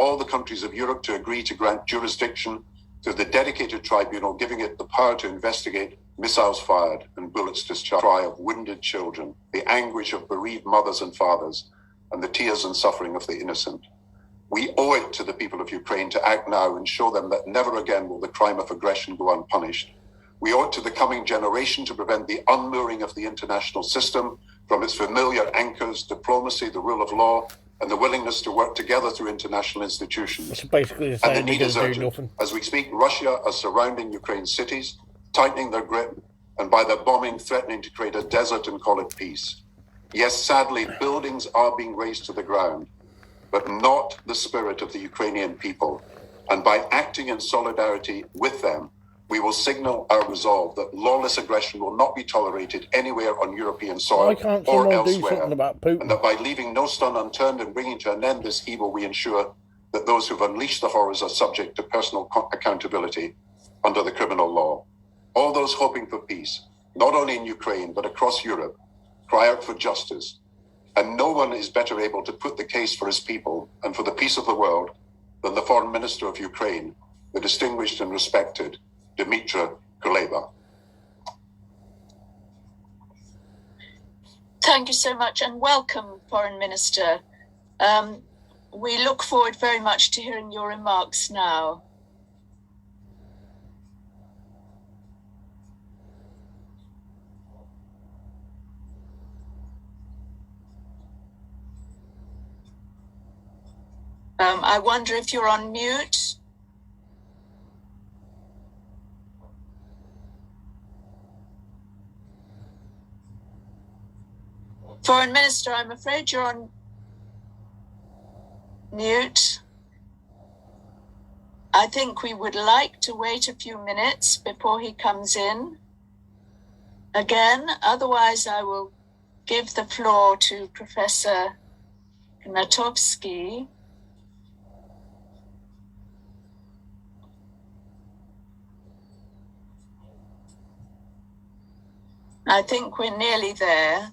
all the countries of Europe to agree to grant jurisdiction to the dedicated tribunal, giving it the power to investigate missiles fired and bullets discharged, the cry of wounded children, the anguish of bereaved mothers and fathers, and the tears and suffering of the innocent. We owe it to the people of Ukraine to act now and show them that never again will the crime of aggression go unpunished. We owe it to the coming generation to prevent the unmooring of the international system from its familiar anchors, diplomacy, the rule of law, and the willingness to work together through international institutions. It's basically and the need is urgent. As we speak, Russia are surrounding Ukraine's cities, tightening their grip, and by their bombing, threatening to create a desert and call it peace. Yes, sadly, buildings are being razed to the ground, but not the spirit of the Ukrainian people. And by acting in solidarity with them, we will signal our resolve that lawless aggression will not be tolerated anywhere on European soil or elsewhere, and that by leaving no stone unturned and bringing to an end this evil, we ensure that those who've unleashed the horrors are subject to personal accountability under the criminal law. All those hoping for peace, not only in Ukraine, but across Europe, cry out for justice. And no one is better able to put the case for his people and for the peace of the world than the Foreign Minister of Ukraine, the distinguished and respected Dmytro Kuleba. Thank you so much and welcome, Foreign Minister. We look forward very much to hearing your remarks now. I wonder if you're on mute. Foreign Minister, I'm afraid you're on mute. I think we would like to wait a few minutes before he comes in again. Otherwise, I will give the floor to Professor Knatovsky. I think we're nearly there.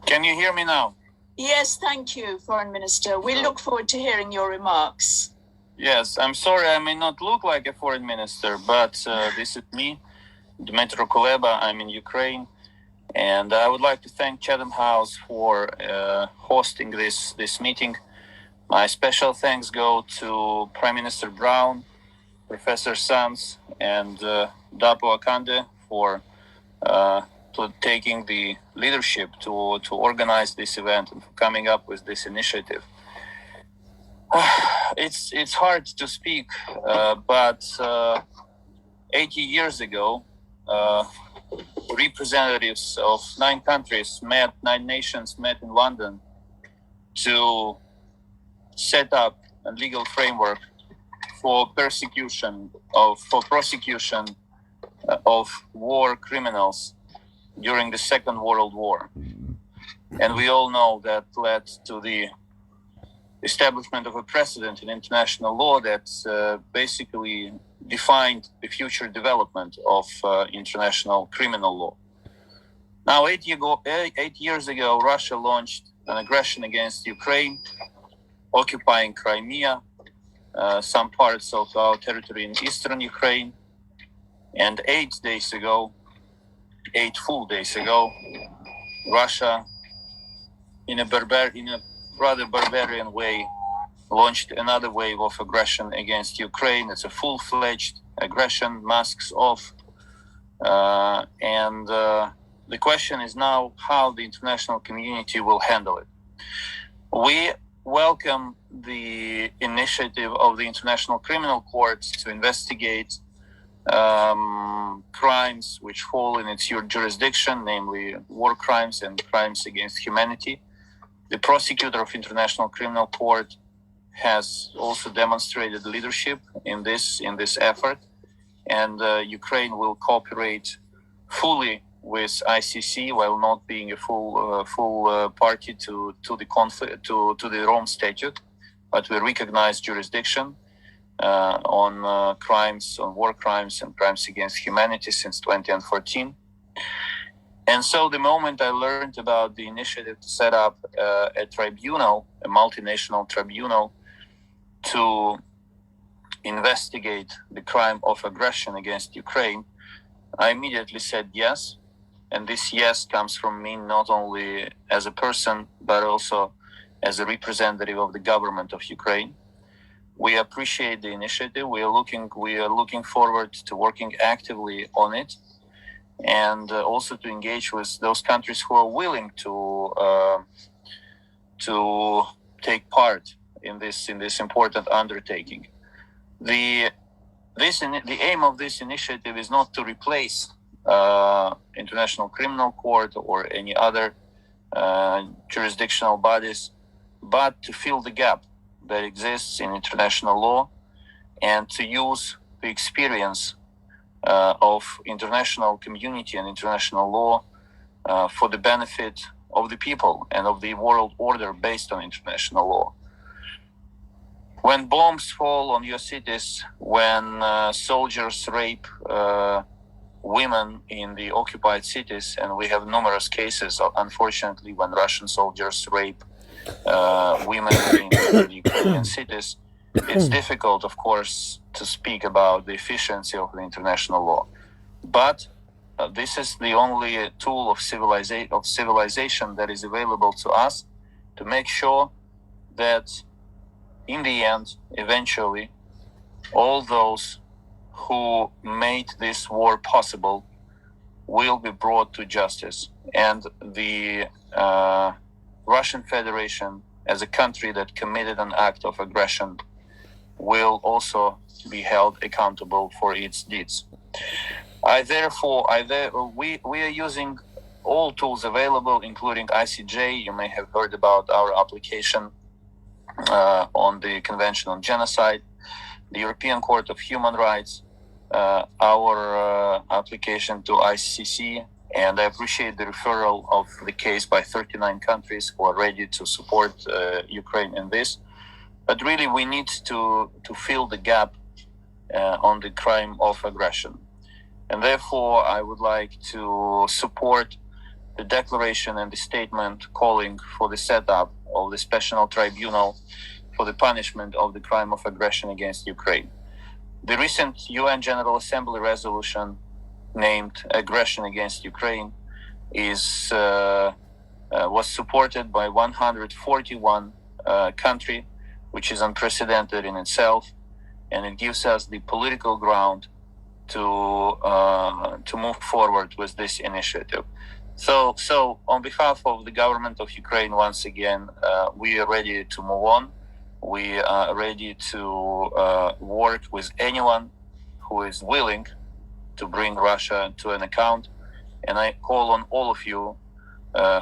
Can you hear me now? Yes, thank you, Foreign Minister. We look forward to hearing your remarks. Yes, I'm sorry I may not look like a foreign minister, but this is me, Dmytro Kuleba. I'm in Ukraine. And I would like to thank Chatham House for hosting this meeting. My special thanks go to Prime Minister Brown, Professor Sands, and Dapo Akande for taking the leadership to organize this event and for coming up with this initiative. It's hard to speak, but 80 years ago, representatives of 9 countries met, 9 nations met in London to set up a legal framework for prosecution of war criminals during the Second World War. And we all know that led to the establishment of a precedent in international law that basically defined the future development of international criminal law. Now, 8 years ago, Russia launched an aggression against Ukraine, occupying Crimea, some parts of our territory in eastern Ukraine. And 8 full days ago, Russia, in a rather barbarian way, launched another wave of aggression against Ukraine. It's a full-fledged aggression, masks off. And the question is now how the international community will handle it. We welcome the initiative of the International Criminal Court to investigate crimes which fall in its jurisdiction, namely war crimes and crimes against humanity. The prosecutor of International Criminal Court has also demonstrated leadership in this effort, and Ukraine will cooperate fully with ICC while not being a full party to the Rome Statute, but we recognize jurisdiction. on crimes, on war crimes and crimes against humanity since 2014. And so the moment I learned about the initiative to set up a tribunal, a multinational tribunal, to investigate the crime of aggression against Ukraine, I immediately said yes. And this yes comes from me not only as a person, but also as a representative of the government of Ukraine. We appreciate the initiative. We are looking forward to working actively on it, and also to engage with those countries who are willing to take part in this important undertaking. The aim of this initiative is not to replace International Criminal Court or any other jurisdictional bodies, but to fill the gap that exists in international law, and to use the experience of international community and international law for the benefit of the people and of the world order based on international law. When bombs fall on your cities, when soldiers rape women in the occupied cities, and we have numerous cases, unfortunately, when Russian soldiers rape women in the Ukrainian cities, it's difficult, of course, to speak about the efficiency of the international law. But this is the only tool of civilization that is available to us to make sure that in the end, eventually, all those who made this war possible will be brought to justice. And the Russian Federation, as a country that committed an act of aggression, will also be held accountable for its deeds. We are using all tools available, including ICJ. You may have heard about our application on the Convention on Genocide, the European Court of Human Rights, our application to ICC, and I appreciate the referral of the case by 39 countries who are ready to support Ukraine in this. But really, we need to fill the gap on the crime of aggression. And therefore, I would like to support the declaration and the statement calling for the setup of the special tribunal for the punishment of the crime of aggression against Ukraine. The recent UN General Assembly resolution named Aggression Against Ukraine was supported by 141 countries, which is unprecedented in itself, and it gives us the political ground to move forward with this initiative. So on behalf of the government of Ukraine, once again, we are ready to move on. We are ready to work with anyone who is willing to bring Russia to an account. And I call on all of you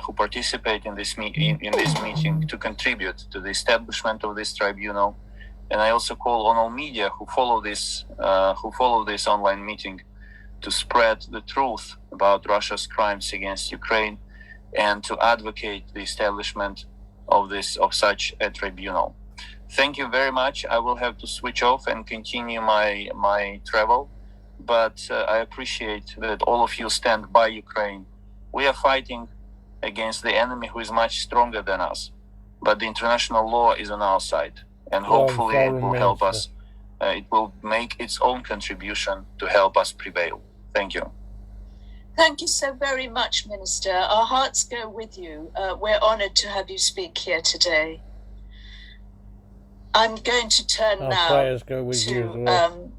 who participate in this meeting to contribute to the establishment of this tribunal. And I also call on all media who follow this online meeting to spread the truth about Russia's crimes against Ukraine and to advocate the establishment of such a tribunal. Thank you very much. I will have to switch off and continue my travel, but I appreciate that all of you stand by Ukraine. We are fighting against the enemy who is much stronger than us, but the international law is on our side, and hopefully it will help us. It will make its own contribution to help us prevail. Thank you. Thank you so very much, Minister. Our hearts go with you. We're honored to have you speak here today. I'm going to turn now to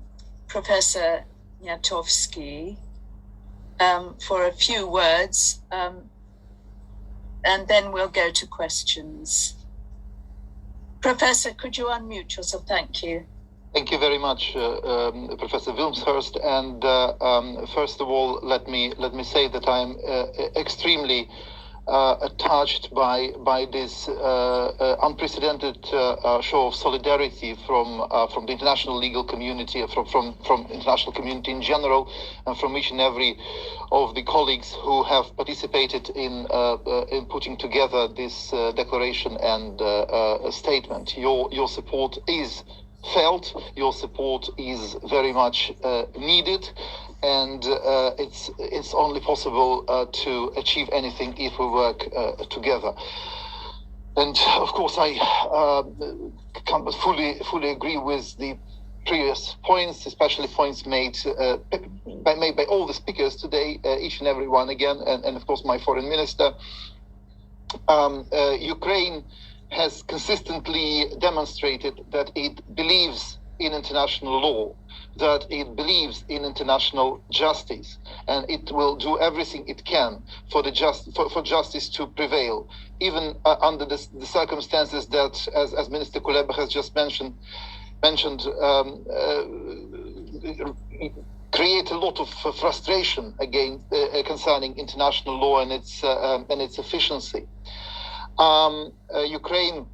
Professor Niatovsky for a few words, and then we'll go to questions. Professor, could you unmute yourself? Thank you. Thank you very much, Professor Wilmshurst. And first of all, let me say that I'm extremely touched by this unprecedented show of solidarity from the international legal community, from international community in general, and from each and every of the colleagues who have participated in putting together this declaration and statement. Your support is felt. Your support is very much needed, and it's only possible to achieve anything if we work together. And of course, I fully agree with the previous points, especially points made by all the speakers today, each and every one again, and of course my foreign minister. Ukraine has consistently demonstrated that it believes in international law, that it believes in international justice, and it will do everything it can for justice to prevail, even under the circumstances that, as Minister Kuleba has just mentioned, create a lot of frustration again concerning international law and its efficiency. Ukraine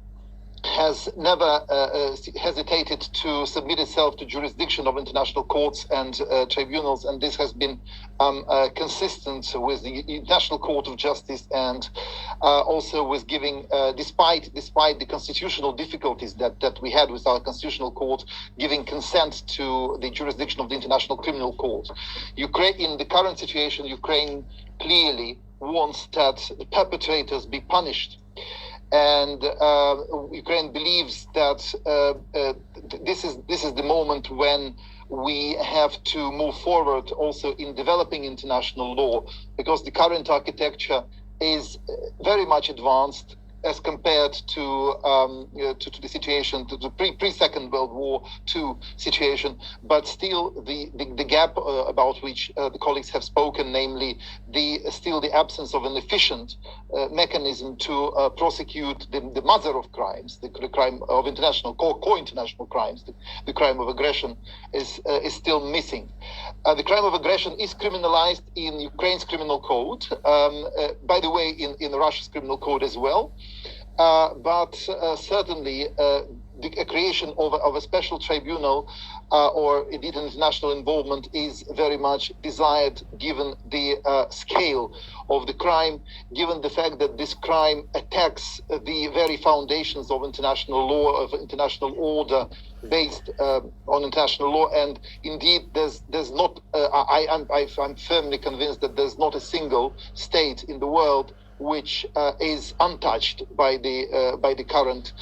has never hesitated to submit itself to jurisdiction of international courts and tribunals, and this has been consistent with the International Court of Justice, and also with giving, despite the constitutional difficulties that we had with our constitutional court, giving consent to the jurisdiction of the International Criminal Court. Ukraine, in the current situation, Ukraine clearly wants that the perpetrators be punished. And Ukraine believes that this is the moment when we have to move forward also in developing international law, because the current architecture is very much advanced as compared to the situation, to the pre-Second World War II situation, but still the gap about which the colleagues have spoken, namely the absence of an efficient mechanism to prosecute the mother of crimes, the crime of international co-international crimes, the crime of aggression is still missing. The crime of aggression is criminalized in Ukraine's criminal code, by the way, in Russia's criminal code as well. But certainly the creation of a special tribunal or indeed international involvement is very much desired, given the scale of the crime, given the fact that this crime attacks the very foundations of international law, of international order based on international law. And indeed, there's not, I'm firmly convinced that there's not a single state in the world which is untouched by the current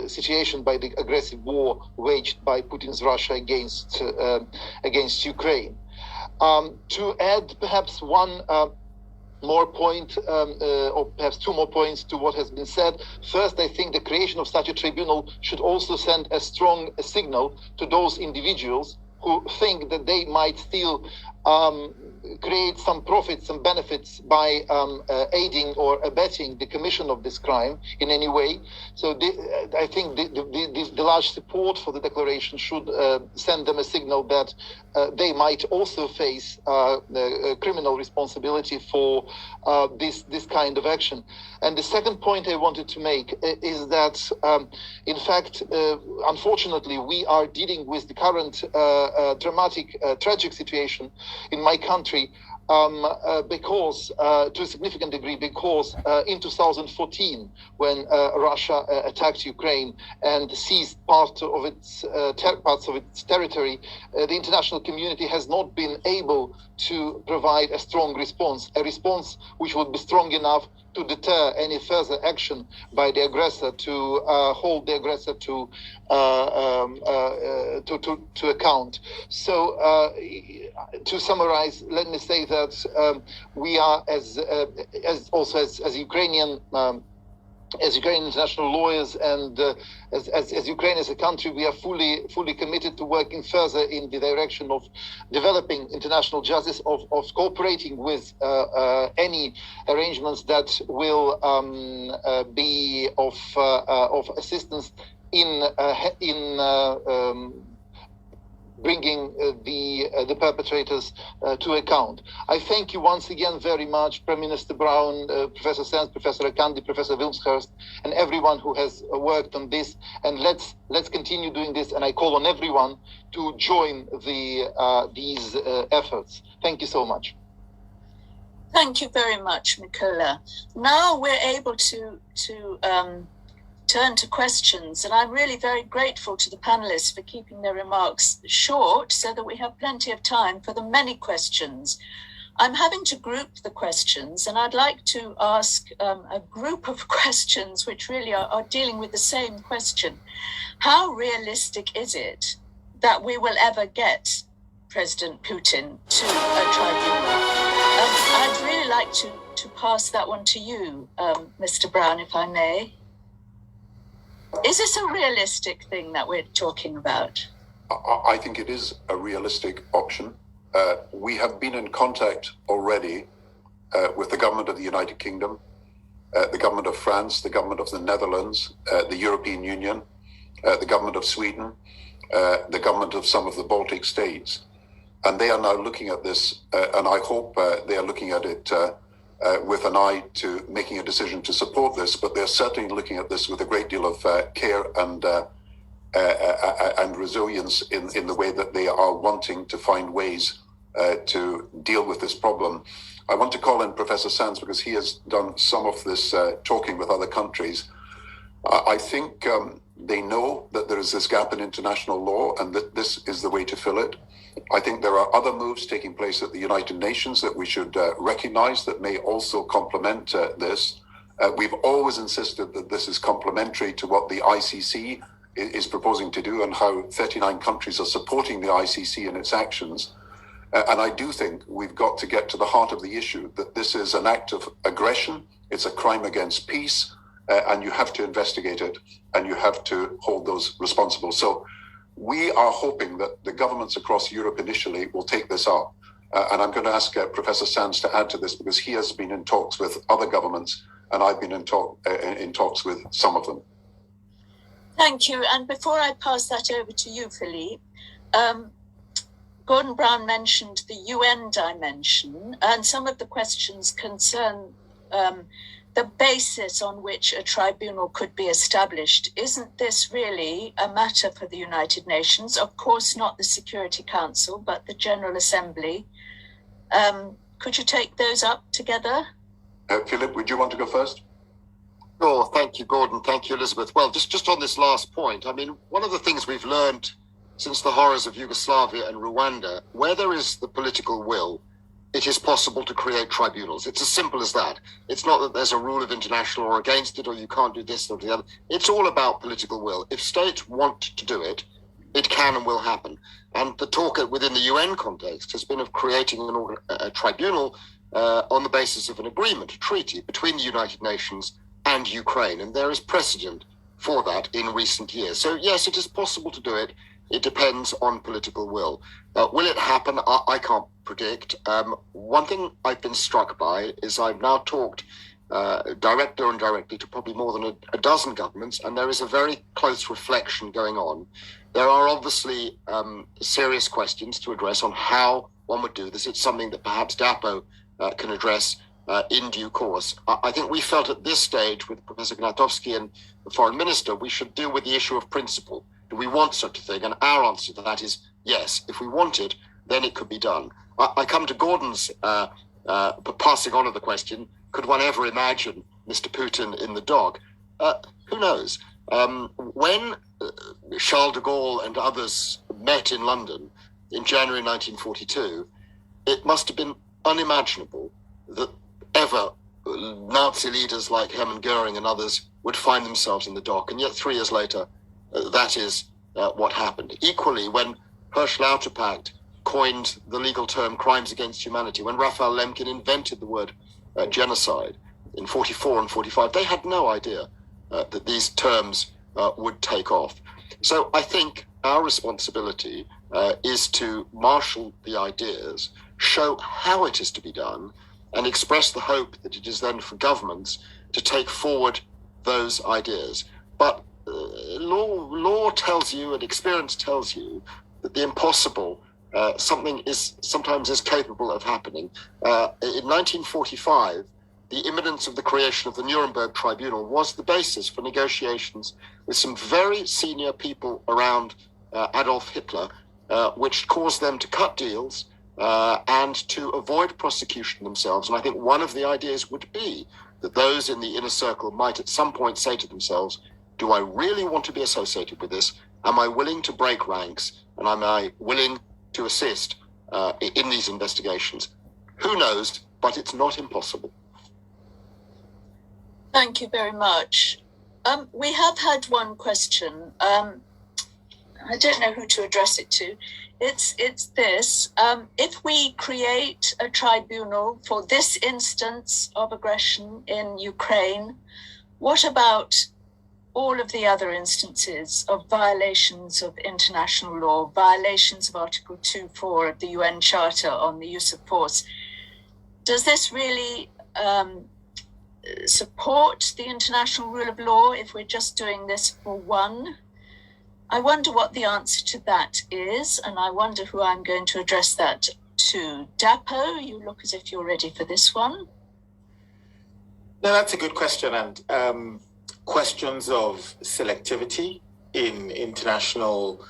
situation, by the aggressive war waged by Putin's Russia against Ukraine. To add perhaps one more point, or perhaps two more points to what has been said. First, I think the creation of such a tribunal should also send a strong signal to those individuals who think that they might still create some profits, some benefits by aiding or abetting the commission of this crime in any way. So I think the large support for the declaration should send them a signal that they might also face criminal responsibility for this kind of action. And the second point I wanted to make is that, in fact, unfortunately, we are dealing with the current dramatic, tragic situation in my country, because, to a significant degree, because in 2014, when Russia attacked Ukraine and seized parts of its territory, the international community has not been able to provide a strong response, a response which would be strong enough to deter any further action by the aggressor, to hold the aggressor to account. So, to summarize, let me say that we are, as Ukrainian. As Ukrainian international lawyers and as Ukraine as a country, we are fully committed to working further in the direction of developing international justice, of cooperating with any arrangements that will be of assistance in bringing the perpetrators to account. I thank you once again very much, Prime Minister Brown, Professor Sands, Professor Akandi, Professor Wilmshurst, and everyone who has worked on this. And let's continue doing this. And I call on everyone to join these efforts. Thank you so much. Thank you very much, Mikola. Now we're able to turn to questions. And I'm really very grateful to the panelists for keeping their remarks short so that we have plenty of time for the many questions. I'm having to group the questions, and I'd like to ask a group of questions which really are dealing with the same question. How realistic is it that we will ever get President Putin to a tribunal? I'd really like to pass that one to you, Mr. Brown, if I may. Is this a realistic thing that we're talking about? I think it is a realistic option. We have been in contact already with the government of the United Kingdom, the government of France, the government of the Netherlands, the European Union, the government of Sweden, the government of some of the Baltic states. And they are now looking at this, and I hope they are looking at it with an eye to making a decision to support this, but they're certainly looking at this with a great deal of care and resilience in the way that they are wanting to find ways to deal with this problem. I want to call in Professor Sands because he has done some of this talking with other countries. I think they know that there is this gap in international law and that this is the way to fill it. I think there are other moves taking place at the United Nations that we should recognize that may also complement this. We've always insisted that this is complementary to what the ICC is proposing to do and how 39 countries are supporting the ICC in its actions. And I do think we've got to get to the heart of the issue, that this is an act of aggression, it's a crime against peace, and you have to investigate it and you have to hold those responsible. So we are hoping that the governments across Europe initially will take this up. And I'm going to ask Professor Sands to add to this because he has been in talks with other governments and I've been in talks with some of them. Thank you. And before I pass that over to you, Philippe, Gordon Brown mentioned the UN dimension, and some of the questions concern the basis on which a tribunal could be established. Isn't this really a matter for the United Nations? Of course, not the Security Council, but the General Assembly. Could you take those up together? Philip, would you want to go first? Sure. Thank you, Gordon. Thank you, Elizabeth. Well, just on this last point, I mean, one of the things we've learned since the horrors of Yugoslavia and Rwanda, where there is the political will, it is possible to create tribunals. It's as simple as that. It's not that there's a rule of international law against it or you can't do this or the other. It's all about political will. If states want to do it, it can and will happen. And the talk within the UN context has been of creating a tribunal on the basis of an agreement, a treaty between the United Nations and Ukraine. And there is precedent for that in recent years. So yes, it is possible to do it. It depends on political will. Will it happen? I can't predict. One thing I've been struck by is I've now talked directly or indirectly to probably more than a dozen governments, and there is a very close reflection going on. There are obviously serious questions to address on how one would do this. It's something that perhaps DAPO can address in due course. I think we felt at this stage with Professor Gnatowski and the foreign minister, we should deal with the issue of principle. Do we want such a thing? And our answer to that is yes. If we want it, then it could be done. I come to Gordon's passing on of the question, could one ever imagine Mr. Putin in the dock? Who knows? When Charles de Gaulle and others met in London in January 1942, it must have been unimaginable that ever Nazi leaders like Hermann Goering and others would find themselves in the dock. And yet 3 years later, that is what happened. Equally, when Herschel Lauterpacht coined the legal term crimes against humanity, when Raphael Lemkin invented the word genocide in 44 and 45, they had no idea that these terms would take off. So I think our responsibility is to marshal the ideas, show how it is to be done, and express the hope that it is then for governments to take forward those ideas. But law tells you and experience tells you that the impossible sometimes is capable of happening. In 1945, the imminence of the creation of the Nuremberg Tribunal was the basis for negotiations with some very senior people around Adolf Hitler, which caused them to cut deals and to avoid prosecution themselves. And I think one of the ideas would be that those in the inner circle might at some point say to themselves, Do I really want to be associated with this? Am I willing to break ranks? And am I willing to assist in these investigations? Who knows, but it's not impossible. Thank you very much. We have had one question. I don't know who to address it to. It's this. If we create a tribunal for this instance of aggression in Ukraine, what about all of the other instances of violations of international law, violations of Article 2.4 of the UN Charter on the use of force? Does this really support the international rule of law if we're just doing this for one? I wonder what the answer to that is, and I wonder who I'm going to address that to. Dapo, you look as if you're ready for this one. No, that's a good question. And questions of selectivity in international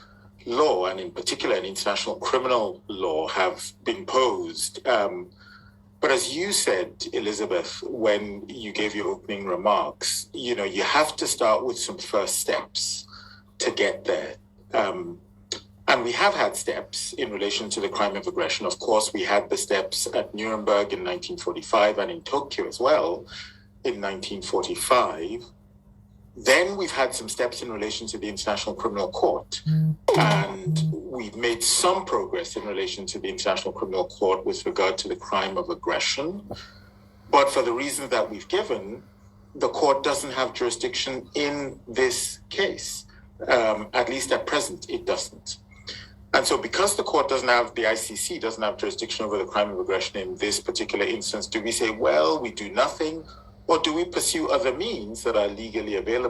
law, and in particular in international criminal law, have been posed. But as you said, Elizabeth, when you gave your opening remarks, you have to start with some first steps to get there. And we have had steps in relation to the crime of aggression. Of course, we had the steps at Nuremberg in 1945 and in Tokyo as well in 1945. Then we've had some steps in relation to the International Criminal Court. And we've made some progress in relation to the International Criminal Court with regard to the crime of aggression. But for the reasons that we've given, the court doesn't have jurisdiction in this case. At least at present, it doesn't. And so because the ICC doesn't have jurisdiction over the crime of aggression in this particular instance, do we say, well, we do nothing? Or do we pursue other means that are legally available?